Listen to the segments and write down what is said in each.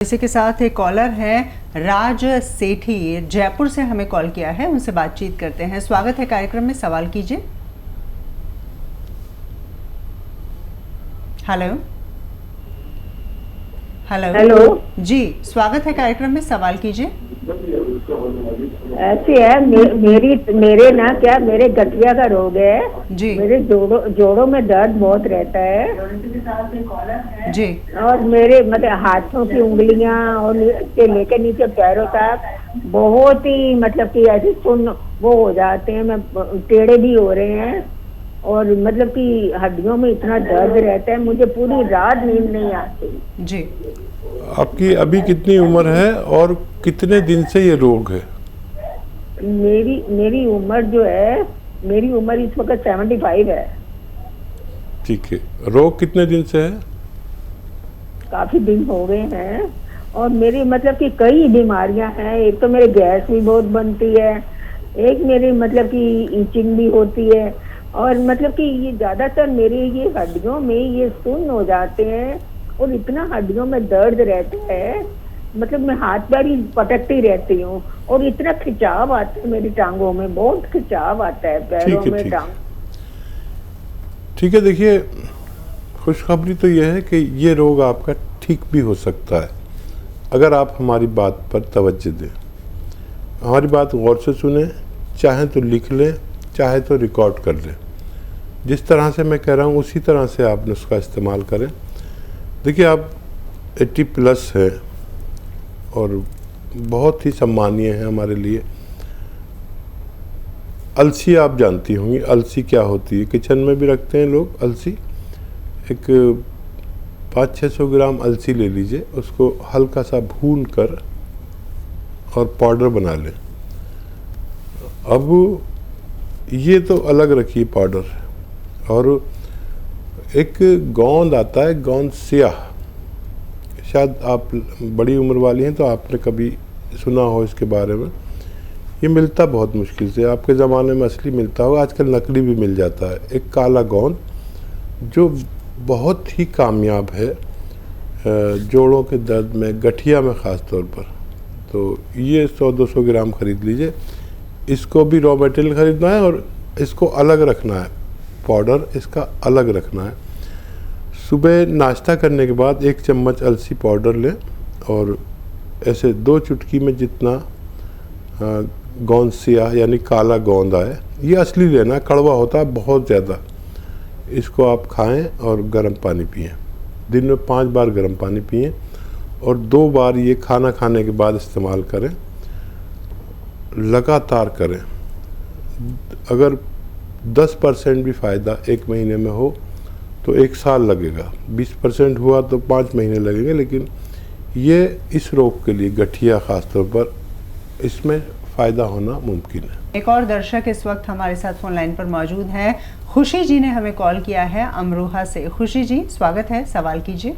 इसी के साथ एक कॉलर है राज सेठी, जयपुर से हमें कॉल किया है, उनसे बातचीत करते हैं। स्वागत है कार्यक्रम में, सवाल कीजिए। हेलो हेलो हेलो जी, स्वागत है कार्यक्रम में, सवाल कीजिए। ऐसी है मेरे ना क्या मेरे गठिया का रोग है जी मेरे जोड़ों में दर्द बहुत रहता है जी और मेरे मतलब हाथों की उंगलियां और से लेकर नीचे पैरों तक बहुत ही मतलब कि ऐसे सुन्न वो हो जाते हैं, मैं टेढ़े भी हो रहे हैं और मतलब कि हड्डियों में इतना दर्द रहता है, मुझे पूरी रात नींद नहीं आती। जी, आपकी अभी कितनी उम्र है और कितने दिन से ये रोग है? मेरी उम्र जो है, मेरी उम्र इस वक्त 75 है। ठीक है। रोग कितने दिन से है? काफी दिन हो गए हैं और मेरी मतलब कि कई बीमारियां हैं। एक तो मेरे गैस भी बहुत बनती है, एक मेरी मतलब कि ईचिंग भी होती है और मतलब कि ये ज्यादातर मेरे ये हड्डियों में ये सुन्न हो जाते हैं और इतना हड्डियों में दर्द रहता है, मतलब मैं हाथ पैर ही पटकती रहती हूँ और इतना खिंचाव आता है मेरी टांगों में, बहुत खिंचाव आता है पैरों में टांग। ठीक है, देखिए, खुशखबरी तो यह है कि ये रोग आपका ठीक भी हो सकता है अगर आप हमारी बात पर तवज्जो दें, हमारी बात गौर से सुने, चाहे तो लिख लें, चाहे तो रिकॉर्ड कर लें। जिस तरह से मैं कह रहा हूँ उसी तरह से आप उसका इस्तेमाल करें। देखिए, आप 80 प्लस है और बहुत ही सम्मानीय है हमारे लिए। अलसी आप जानती होंगी, अलसी क्या होती है, किचन में भी रखते हैं लोग अलसी। एक 500-600 ग्राम अलसी ले लीजिए, उसको हल्का सा भून कर और पाउडर बना लें। अब ये तो अलग रखिए पाउडर, और एक गोंद आता है, गोंद स्याह, शायद आप बड़ी उम्र वाली हैं तो आपने कभी सुना हो इसके बारे में। ये मिलता बहुत मुश्किल से, आपके ज़माने में असली मिलता होगा, आजकल नकली भी मिल जाता है। एक काला गोंद जो बहुत ही कामयाब है जोड़ों के दर्द में, गठिया में ख़ास तौर पर। तो ये 100-200 ग्राम ख़रीद लीजिए। इसको भी रॉ मटेरियल ख़रीदना है और इसको अलग रखना है, पाउडर इसका अलग रखना है। सुबह नाश्ता करने के बाद 1 चम्मच अलसी पाउडर लें और ऐसे 2 चुटकी में जितना गोंद स्याह यानी काला गोंद आए, ये असली लेना, कड़वा होता है बहुत ज़्यादा। इसको आप खाएं और गर्म पानी पिएं। दिन में 5 बार गर्म पानी पिएं और 2 बार ये खाना खाने के बाद इस्तेमाल करें। लगातार करें। अगर 10% भी फ़ायदा 1 महीने में हो तो 1 साल लगेगा, 20% हुआ तो 5 महीने लगेंगे, लेकिन ये इस रोग के लिए, गठिया ख़ास तौर पर, इसमें फ़ायदा होना मुमकिन है। एक और दर्शक इस वक्त हमारे साथ फोन लाइन पर मौजूद है। खुशी जी ने हमें कॉल किया है अमरोहा से। खुशी जी, स्वागत है, सवाल कीजिए।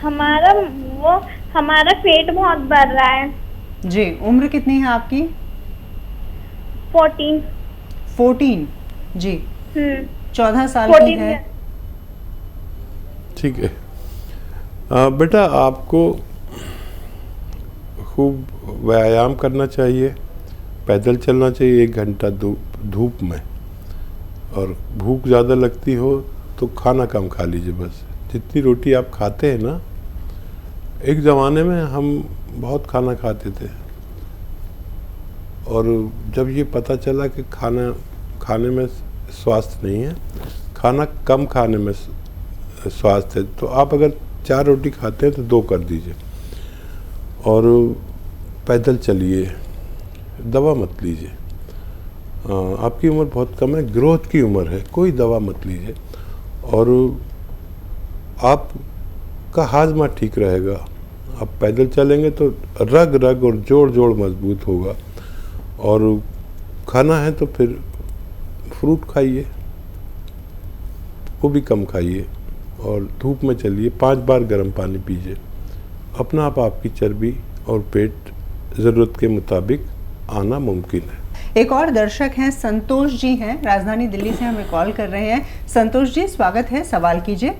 हमारा पेट बहुत बढ़ रहा है। जी, उम्र कितनी है आपकी? 14 जी, 14 साल की है। ठीक है बेटा, आपको खूब व्यायाम करना चाहिए, पैदल चलना चाहिए 1 घंटा धूप में, और भूख ज़्यादा लगती हो तो खाना कम खा लीजिए। बस जितनी रोटी आप खाते हैं ना, एक ज़माने में हम बहुत खाना खाते थे और जब ये पता चला कि खाने में स्वास्थ्य नहीं है, खाना कम खाने में स्वास्थ्य है, तो आप अगर 4 रोटी खाते हैं तो 2 कर दीजिए और पैदल चलिए, दवा मत लीजिए। आपकी उम्र बहुत कम है, ग्रोथ की उम्र है, कोई दवा मत लीजिए और आपका हाजमा ठीक रहेगा। आप पैदल चलेंगे तो रग रग और जोड़ मजबूत होगा। और खाना है तो फिर फ्रूट खाइए, वो भी कम खाइए, और धूप में चलिए, 5 बार गर्म पानी पीजिए। अपना आप आपकी चर्बी और पेट ज़रूरत के मुताबिक आना मुमकिन है। एक और दर्शक हैं, संतोष जी हैं, राजधानी दिल्ली से हमें कॉल कर रहे हैं। संतोष जी, स्वागत है, सवाल कीजिए।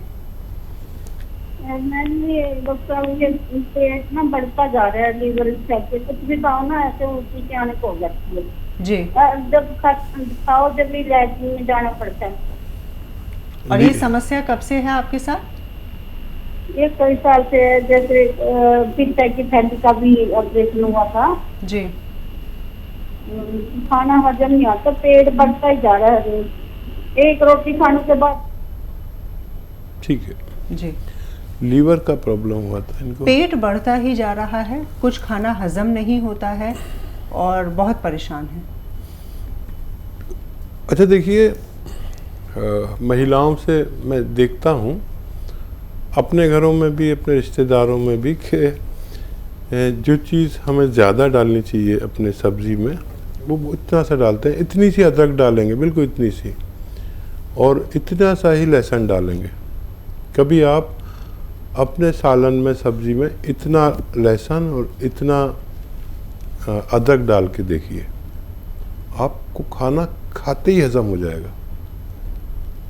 मैम ये डॉक्टर ये पेट ना बढ़ता जा रहा है, लीवर से कुछ भी खाओ ना ऐसे उल्टी के आने को हो जाती है जी। जब खाओ जब भी लैट्रिन में जाना पड़ता है। और ये समस्या कब से है आपके साथ? ये कई साल से है, जैसे पित्त की थैली का भी ऑपरेशन हुआ था जी। खाना हजम नहीं आता, पेट बढ़ता ही जा रहा है, एक रोटी खाने के बाद। ठीक है जी। लीवर का प्रॉब्लम हुआ था इनको। पेट बढ़ता ही जा रहा है, कुछ खाना हजम नहीं होता है और बहुत परेशान है। अच्छा देखिए, महिलाओं से मैं देखता हूँ अपने घरों में भी अपने रिश्तेदारों में भी कि जो चीज़ हमें ज़्यादा डालनी चाहिए अपने सब्ज़ी में वो इतना सा डालते हैं। इतनी सी अदरक डालेंगे, बिल्कुल इतनी सी, और इतना सा ही लहसुन डालेंगे। कभी आप अपने सालन में सब्ज़ी में इतना लहसुन और इतना अदरक डाल के देखिए, आपको खाना खाते ही हज़म हो जाएगा।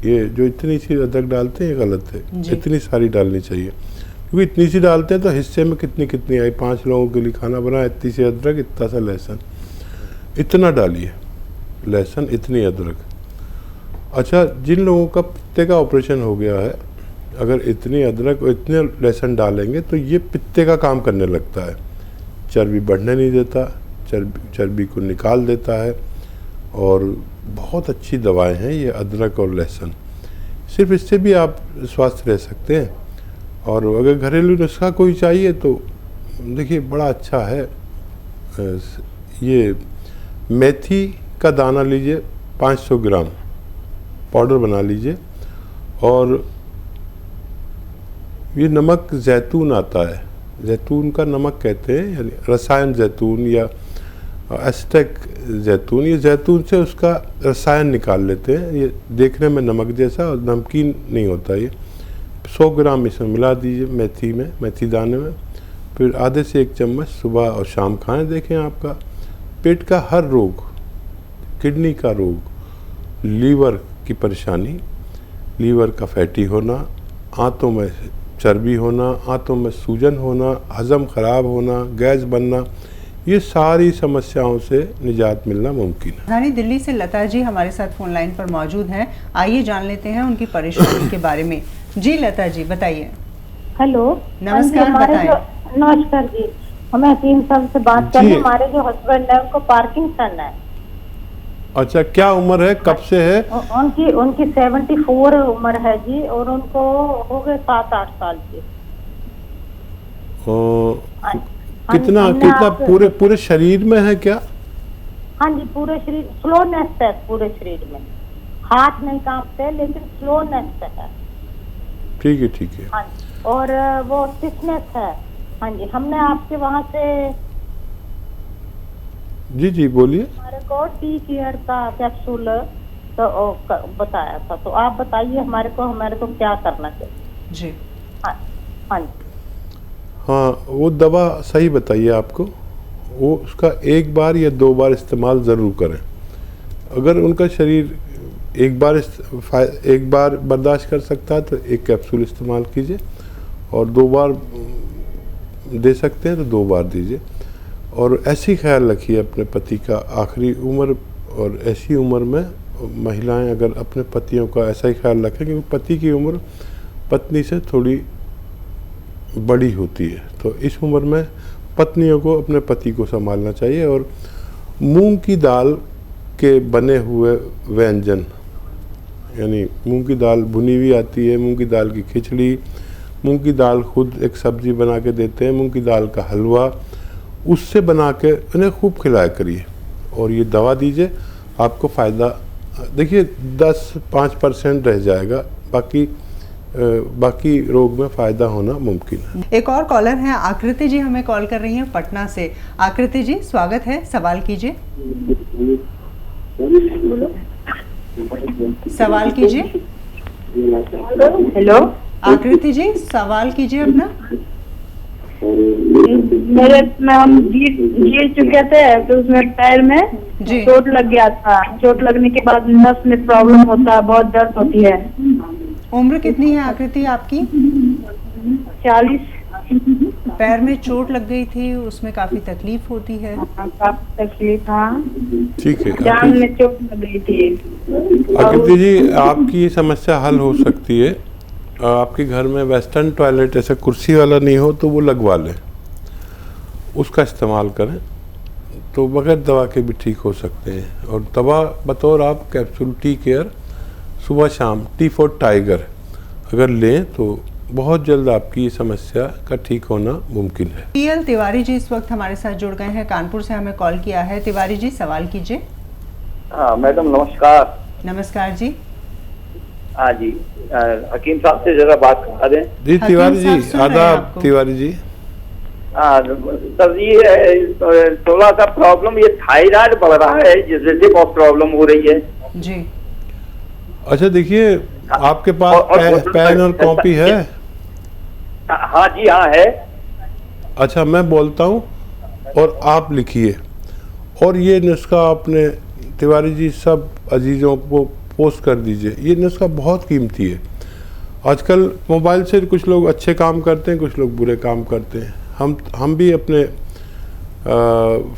ये जो इतनी सी अदरक डालते हैं ये गलत है, इतनी सारी डालनी चाहिए, क्योंकि इतनी सी डालते हैं तो हिस्से में कितनी आई, 5 लोगों के लिए खाना बना, इतनी सी अदरक, इतना सा लहसुन, इतना डालिए लहसुन, इतनी अदरक। अच्छा, जिन लोगों का पित्ते का ऑपरेशन हो गया है, अगर इतनी अदरक और इतने लहसुन डालेंगे तो ये पित्ते का काम करने लगता है, चर्बी बढ़ने नहीं देता, चर्बी को निकाल देता है, और बहुत अच्छी दवाएं हैं ये अदरक और लहसुन। सिर्फ इससे भी आप स्वस्थ रह सकते हैं। और अगर घरेलू नुस्खा कोई चाहिए तो देखिए बड़ा अच्छा है, ये मेथी का दाना लीजिए 500 ग्राम, पाउडर बना लीजिए, और ये नमक जैतून आता है, जैतून का नमक कहते हैं, यानी रसायन जैतून या एस्टेक जैतून, ये जैतून से उसका रसायन निकाल लेते हैं। ये देखने में नमक जैसा और नमकीन नहीं होता। ये 100 ग्राम इसमें मिला दीजिए मेथी में, मेथी दाने में, फिर आधे से 1 चम्मच सुबह और शाम खाएं। देखें आपका पेट का हर रोग, किडनी का रोग, लीवर की परेशानी, लीवर का फैटी होना, आंतों में चर्बी होना, आंतों में सूजन होना, हजम खराब होना, गैस बनना, ये सारी समस्याओं से निजात मिलना मुमकिन है। राजधानी दिल्ली से लता जी हमारे साथ फोन लाइन पर मौजूद हैं। आइए जान लेते हैं उनकी परेशानी के बारे में। जी लता जी बताइए। हेलो, नमस्कार, बताएं। नमस्कार जी, हमें हकीम साहब से बात करनी। हमारे जो हस्बैंड है उनको पार्किंसन है। अच्छा, क्या उम्र है, कब से है? उनकी 74 उम्र है जी, और उनको हो गए 7-8 साल की। कितना पूरे शरीर में है क्या? हाँ जी, पूरे शरीर स्लोनेस है, पूरे शरीर में हाथ नहीं कांपते लेकिन स्लोनेस है। ठीक है, ठीक है। हाँ जी, और वो स्टिफनेस है। हाँ जी, हमने आपके वहाँ से जी बोलिए। हमारे को टी केयर का कैप्सूल तो बताया था, तो आप बताइए हमारे को क्या करना चाहिए जी। हाँ जी। हाँ, वो दवा सही बताइए आपको, वो उसका 1 बार या 2 बार इस्तेमाल ज़रूर करें। अगर उनका शरीर एक बार बर्दाश्त कर सकता है तो 1 कैप्सूल इस्तेमाल कीजिए, और 2 बार दे सकते हैं तो 2 बार दीजिए। और ऐसी ख्याल रखिए अपने पति का आखिरी उम्र, और ऐसी उम्र में महिलाएं अगर अपने पतियों का ऐसा ही ख्याल रखें, क्योंकि पति की उम्र पत्नी से थोड़ी बड़ी होती है, तो इस उम्र में पत्नियों को अपने पति को संभालना चाहिए। और मूंग की दाल के बने हुए व्यंजन, यानी मूंग की दाल भुनी हुई आती है, मूंग की दाल की खिचड़ी, मूंग की दाल खुद एक सब्जी बना के देते हैं, मूंग की दाल का हलवा, उससे बना के उन्हें खूब खिलाया करिए, और ये दवा दीजिए। आपको फ़ायदा देखिए 10-5% रह जाएगा, बाकी रोग में फ़ायदा होना मुमकिन है। एक और कॉलर हैं, आकृति जी हमें कॉल कर रही हैं पटना से। आकृति जी स्वागत है, सवाल कीजिए। सवाल कीजिए। हेलो, आकृति जी सवाल कीजिए अपना। में हम जीत चुके थे, तो उसमें पैर में जी चोट लग गया था। चोट लगने के बाद नस में प्रॉब्लम होता है, बहुत दर्द होती है। उम्र कितनी है आकृति आपकी? 40। पैर में चोट लग गई थी, उसमें काफी तकलीफ होती है। काफी तकलीफ। हाँ, ठीक है जान में चोट लग गई थी। आकृति जी, आपकी ये समस्या हल हो सकती है। आपके घर में वेस्टर्न टॉयलेट ऐसा कुर्सी वाला नहीं हो तो वो लगवा लें, उसका इस्तेमाल करें, तो बगैर दवा के भी ठीक हो सकते हैं। और दवा बतौर आप कैप्सूल टी केयर सुबह शाम टी फॉर टाइगर अगर लें तो बहुत जल्द आपकी ये समस्या का ठीक होना मुमकिन है। पीएल तिवारी जी इस वक्त हमारे साथ जुड़ गए हैं, कानपुर से हमें कॉल किया है। तिवारी जी, सवाल कीजिए। हाँ मैडम, नमस्कार। नमस्कार जी। हाँ जी, हकीम साहब से जरा बात करा दें। जी हकीम तिवारी साहब जी, सुन रहे हैं आदाब आपको। तिवारी जी। हाँ सर, ये थोड़ा सा प्रॉब्लम, ये थायराइड बढ़ रहा है जिससे बहुत प्रॉब्लम हो रही है जी। अच्छा देखिए, आपके पास और पेन और कॉपी है? हाँ जी, हाँ है। अच्छा, मैं बोलता हूँ और आप लिखिए, और ये नुस्खा आपने तिवारी जी सब अजीज़ों को पोस्ट कर दीजिए। ये नुस्खा बहुत कीमती है। आजकल मोबाइल से कुछ लोग अच्छे काम करते हैं, कुछ लोग बुरे काम करते हैं। हम भी अपने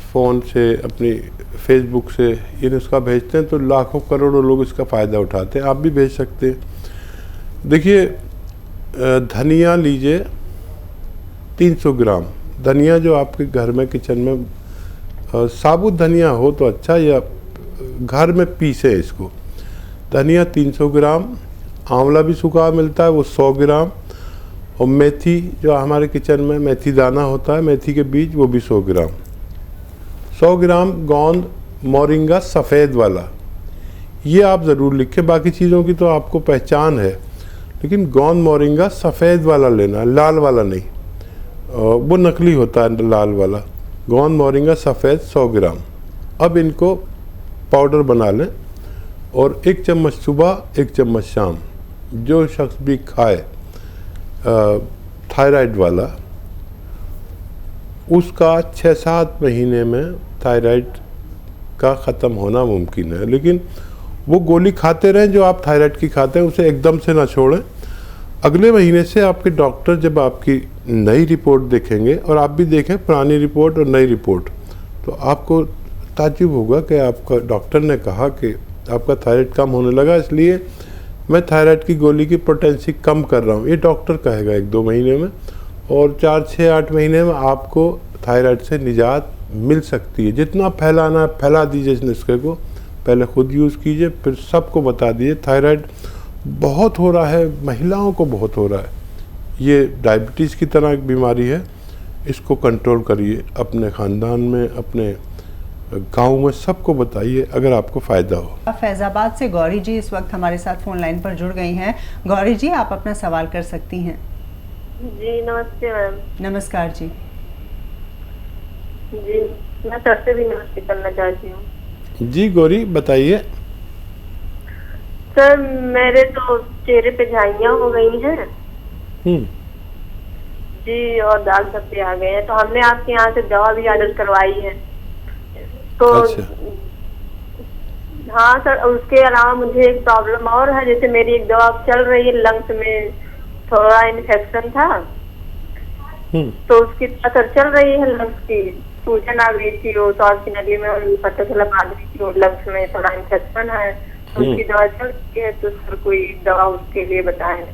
फ़ोन से, अपनी फेसबुक से ये नुस्खा भेजते हैं तो लाखों करोड़ों लोग इसका फ़ायदा उठाते हैं। आप भी भेज सकते हैं। देखिए, धनिया लीजिए 300 ग्राम। धनिया जो आपके घर में किचन में साबुत धनिया हो तो अच्छा, या घर में पीसे इसको। धनिया 300 ग्राम, आंवला भी सूखा मिलता है वो 100 ग्राम, और मेथी जो हमारे किचन में मेथी दाना होता है, मेथी के बीज, वो भी 100 ग्राम। 100 ग्राम गोंद मोरिंगा सफ़ेद वाला, ये आप ज़रूर लिखें। बाकी चीज़ों की तो आपको पहचान है, लेकिन गोंद मोरिंगा सफ़ेद वाला लेना है, लाल वाला नहीं। वो नकली होता है लाल वाला। गोंद मोरिंगा सफ़ेद 100 ग्राम। अब इनको पाउडर बना लें, और 1 चम्मच सुबह 1 चम्मच शाम। जो शख्स भी खाए थायराइड वाला, उसका 6-7 महीने में थायराइड का ख़त्म होना मुमकिन है। लेकिन वो गोली खाते रहें जो आप थायराइड की खाते हैं, उसे एकदम से ना छोड़ें। अगले महीने से आपके डॉक्टर जब आपकी नई रिपोर्ट देखेंगे, और आप भी देखें पुरानी रिपोर्ट और नई रिपोर्ट, तो आपको ताज्जुब होगा कि आपका डॉक्टर ने कहा कि आपका थायराइड कम होने लगा, इसलिए मैं थायराइड की गोली की पोटेंसी कम कर रहा हूँ। ये डॉक्टर कहेगा 1-2 महीने में, और 4-6-8 महीने में आपको थायराइड से निजात मिल सकती है। जितना फैलाना है फैला दीजिए इस नुस्खे को, पहले खुद यूज़ कीजिए, फिर सबको बता दीजिए। थायराइड बहुत हो रहा है, महिलाओं को बहुत हो रहा है। ये डायबिटीज़ की तरह एक बीमारी है, इसको कंट्रोल करिए। अपने ख़ानदान में, अपने गाँव में सबको बताइए अगर आपको फ़ायदा हो। फैज़ाबाद से गौरी जी इस वक्त हमारे साथ फ़ोन लाइन पर जुड़ गई हैं। गौरी जी, आप अपना सवाल कर सकती हैं। जी नमस्ते मैम। नमस्कार जी। जी मैं सर से भी नमस्ते करना चाहती हूँ। जी गौरी, बताइए। सर मेरे तो चेहरे पे झाइयाँ हो गई हैं जी, और दाग धब्बे आ गए हैं, तो हमने आपके यहाँ से दवा भी ऑर्डर करवाई है। तो अच्छा। हाँ सर, उसके अलावा मुझे एक प्रॉब्लम और है। जैसे मेरी एक दवा चल रही है, लंग्स में थोड़ा इन्फेक्शन था, तो उसकी असर चल रही है। लंग्स की सूजन आ गई थी, वो सांस की नली में पता चला आ गई थी, और लंग्स में थोड़ा इन्फेक्शन है, तो उसकी दवा चल रही है। तो सर कोई दवा उसके लिए बताएं।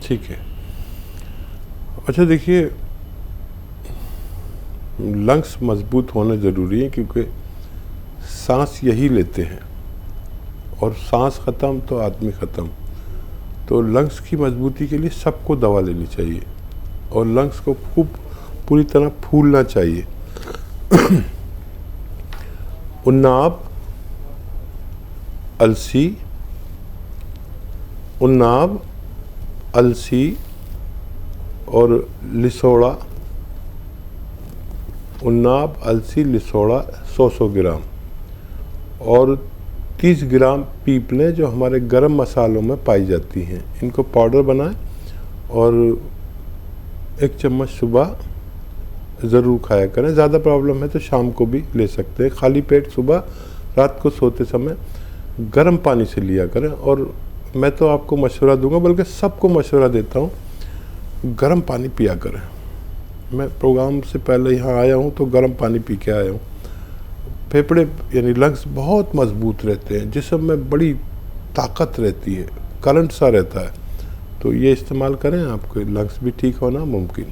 ठीक है। अच्छा देखिए, लंग्स मजबूत होने ज़रूरी है, क्योंकि सांस यही लेते हैं, और सांस ख़त्म तो आदमी ख़त्म। तो लंग्स की मजबूती के लिए सबको दवा लेनी चाहिए, और लंग्स को खूब पूरी तरह फूलना चाहिए। उन्नाब, अलसी, उन्नाब, अलसी और लिसोड़ा। उन्नाब, अलसी, लिसोड़ा 100-100 ग्राम, और 30 ग्राम पीपलें जो हमारे गरम मसालों में पाई जाती हैं। इनको पाउडर बनाएं, और 1 चम्मच सुबह ज़रूर खाया करें। ज़्यादा प्रॉब्लम है तो शाम को भी ले सकते हैं। खाली पेट सुबह, रात को सोते समय गर्म पानी से लिया करें। और मैं तो आपको मशवरा दूंगा, बल्कि सबको मशवरा देता हूँ गर्म पानी पिया करें। मैं प्रोग्राम से पहले यहाँ आया हूँ तो गर्म पानी पी के आया हूँ। फेफड़े यानी लंग्स बहुत मजबूत रहते हैं, जिस्म में बड़ी ताकत रहती है, करंट सा रहता है। तो ये इस्तेमाल करें, आपके लंग्स भी ठीक होना मुमकिन है।